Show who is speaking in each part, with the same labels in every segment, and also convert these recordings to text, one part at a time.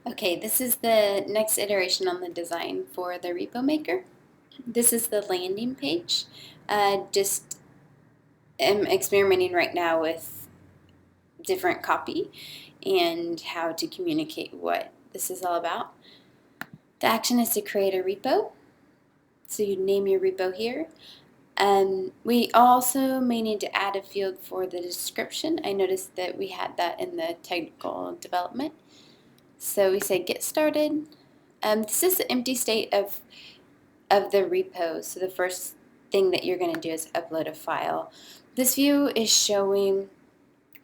Speaker 1: Okay, this is the next iteration on the design for the repo maker. This is the landing page. Just am experimenting right now with different copy and how to communicate what this is all about. The action is to create a repo. So you name your repo here. We also may need to add a field for the description. I noticed that we had that in the technical development. So we say get started. This is the empty state of the repo. So the first thing that you're going to do is upload a file. This view is showing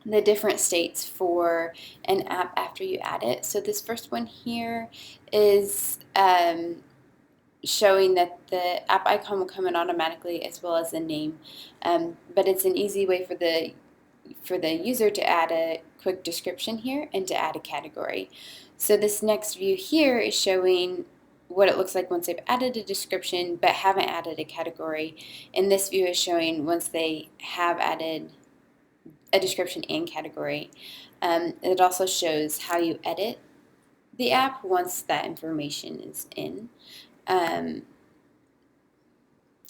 Speaker 1: the different states for an app after you add it. So this first one here is showing that the app icon will come in automatically as well as the name. But it's an easy way for the user to add a quick description here and to add a category. So this next view here is showing what it looks like once they've added a description but haven't added a category. And this view is showing once they have added a description and category. It also shows how you edit the app once that information is in.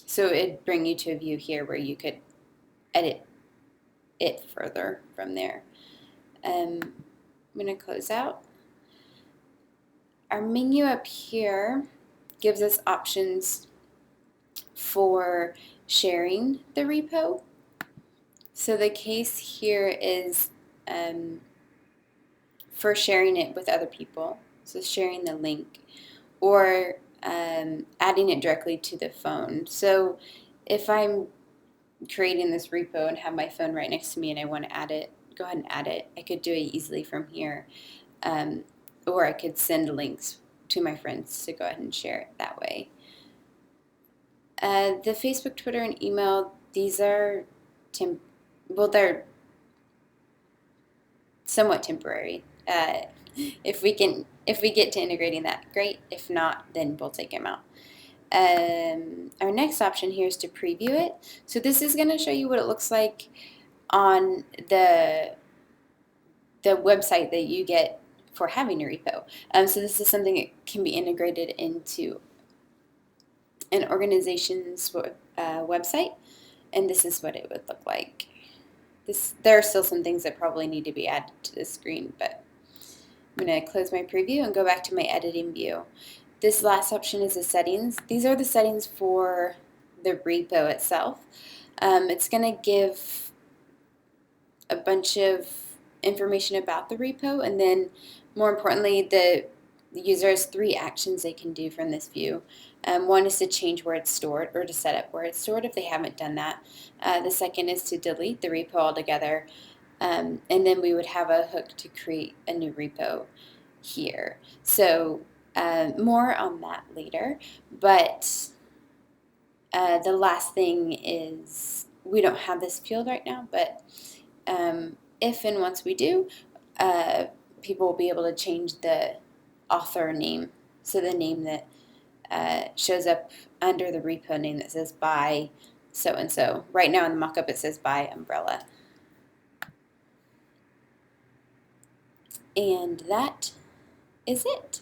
Speaker 1: So it'd bring you to a view here where you could edit it further from there. I'm going to close out. Our menu up here gives us options for sharing the repo. So the case here is for sharing it with other people, so sharing the link, or adding it directly to the phone. So if I'm creating this repo and have my phone right next to me and I want to add it, go ahead and add it. I could do it easily from here. Or I could send links to my friends to go ahead and share it that way. The Facebook, Twitter, and email, these are they're somewhat temporary. If we get to integrating that, great. If not, then we'll take them out. Our next option here is to preview it. So this is going to show you what it looks like on the website that you get for having a repo. So this is something that can be integrated into an organization's website, and this is what it would look like. There are still some things that probably need to be added to the screen, but I'm going to close my preview and go back to my editing view. This last option is the settings. These are the settings for the repo itself. It's going to give a bunch of information about the repo, and then more importantly, the user has 3 actions they can do from this view. One is to change where it's stored, or to set up where it's stored if they haven't done that. The second is to delete the repo altogether, and then we would have a hook to create a new repo here. So more on that later, but the last thing is we don't have this field right now, but if and once we do, people will be able to change the author name, so the name that shows up under the repo name that says by so-and-so. Right now in the mockup it says by umbrella. And that is it.